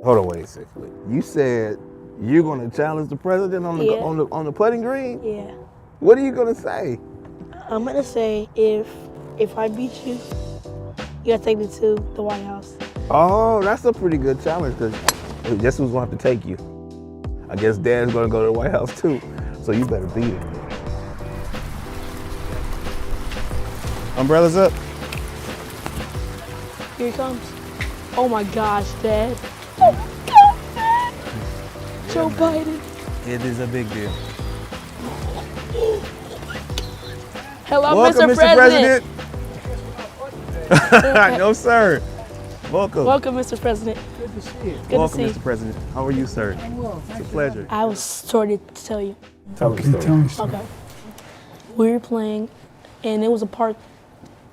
Hold on, wait a second. You said you're gonna challenge the president on the on the putting green? Yeah. What are you gonna say? I'm gonna say if I beat you, you gotta take me to the White House. Oh, that's a pretty good challenge, because guess who's gonna have to take you? I guess Dad's gonna go to the White House too, so you better beat it. Umbrellas up. Here he comes. Oh my gosh, Dad. Oh my God, Dad. Yeah, Joe man. Biden. It is a big deal. Hello, Welcome, Mr. President. No, sir. Welcome. Welcome, Mr. President. Good to see you. Good Welcome, to see Mr. you. President. How are you, sir? I'm well. It's a pleasure. I was sorted to tell you. Tell Can you tell me something? Okay. We were playing, and it was a part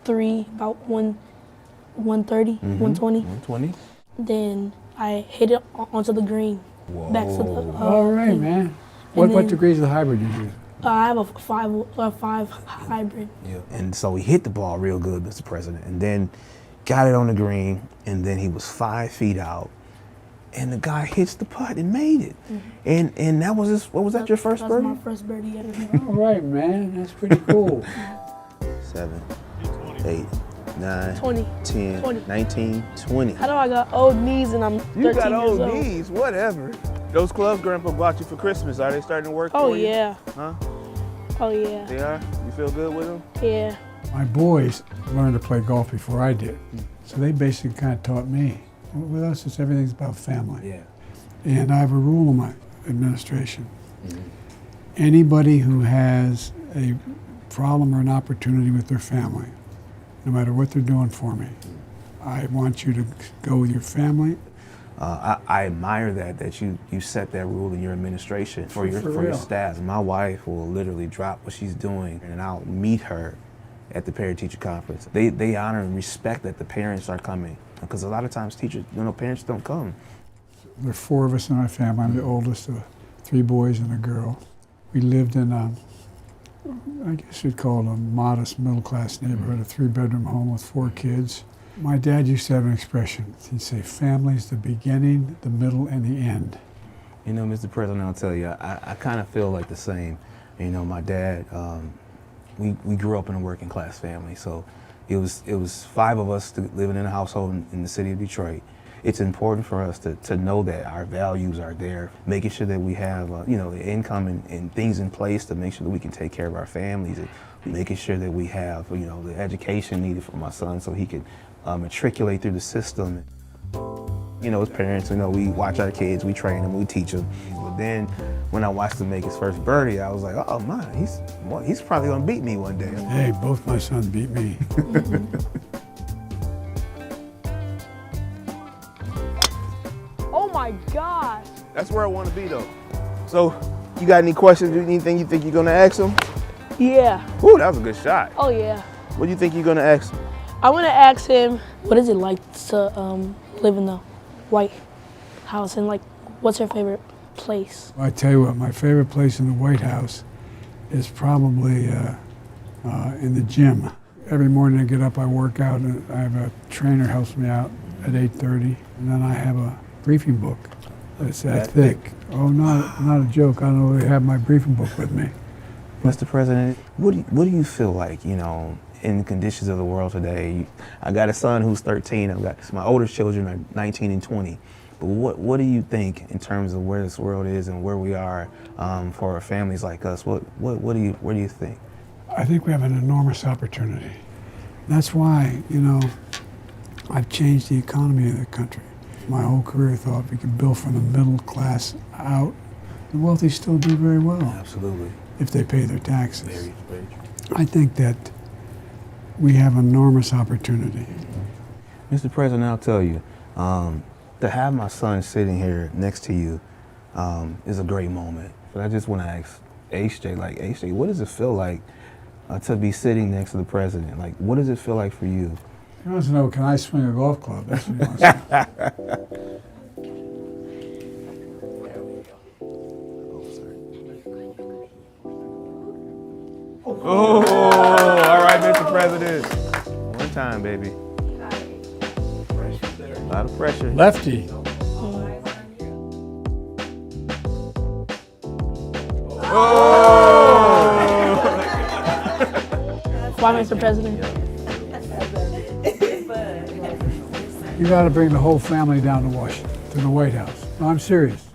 3, about 130, 120. 120? Then I hit it onto the green. Whoa. Back to the. All right, thing. man. What then- degrees of the hybrid you use? I have a five hybrid. Yeah. And so he hit the ball real good, Mr. President, and then got it on the green, and then he was 5 feet out, and the guy hits the putt and made it. And that was his, what was that, your first That's birdie? my first birdie ever. All right, man. That's pretty cool. 7, 8, 9, 20. 10, 20. 19, 20. I know I got old knees and I'm 13 You got years old old. knees, whatever. Those clubs Grandpa bought you for Christmas, are they starting to work Oh for you? yeah. Huh? Oh yeah. They are? You feel good with them? Yeah. My boys learned to play golf before I did. So they basically kind of taught me. With us, it's everything's about family. Yeah. And I have a rule in my administration. Anybody who has a problem or an opportunity with their family, no matter what they're doing for me, I want you to go with your family. I admire that you set that rule in your administration for your real. staff. My wife will literally drop what she's doing, and I'll meet her at the parent-teacher conference. They honor and respect that the parents are coming, because a lot of times parents don't come. There are 4 of us in our family. I'm the oldest of 3 boys and a girl. We lived in I guess you'd call it a modest middle-class neighborhood, a 3-bedroom home with 4 kids. My dad used to have an expression. He'd say, family's the beginning, the middle, and the end. You know, Mr. President, I'll tell you, I kind of feel like the same. You know, my dad, we grew up in a working class family, so it was 5 of us living in a household in the city of Detroit. It's important for us to know that our values are there, making sure that we have, the income and things in place to make sure that we can take care of our families, and making sure that we have, the education needed for my son so he can matriculate through the system. As parents, we watch our kids, we train them, we teach them. But then when I watched him make his first birdie, I was like, oh man, he's probably gonna beat me one day. Hey, both my sons beat me. Oh my gosh. That's where I want to be though. So, you got any questions? Anything you think you're gonna ask him? Yeah. Ooh, that was a good shot. Oh yeah. What do you think you're gonna ask him? I want to ask him, what is it like to live in the White House, and what's your favorite place? I tell you what, my favorite place in the White House is probably in the gym. Every morning I get up, I work out, and I have a trainer helps me out at 8:30, and then I have a briefing book. It's that thick. Oh, not a joke. I don't really have my briefing book with me. Mr. President, what do you feel like, in the conditions of the world today? I got a son who's 13. My oldest children are 19 and 20. But what do you think in terms of where this world is and where we are for families like us? Where do you think? I think we have an enormous opportunity. That's why, I've changed the economy of the country. My whole career I thought we could build from the middle class out. The wealthy still do very well. Absolutely. If they pay their taxes. Very, very true. I think that we have enormous opportunity. Mr. President, I'll tell you, to have my son sitting here next to you is a great moment. But I just want to ask HJ, what does it feel like to be sitting next to the president? What does it feel like for you? He wants to know, can I swing a golf club? That's what he wants to know. Oh, all right, Mr. President. One time, baby. A lot of pressure. Lefty. Why, Mr. President? You got to bring the whole family down to Washington, to the White House. No, I'm serious.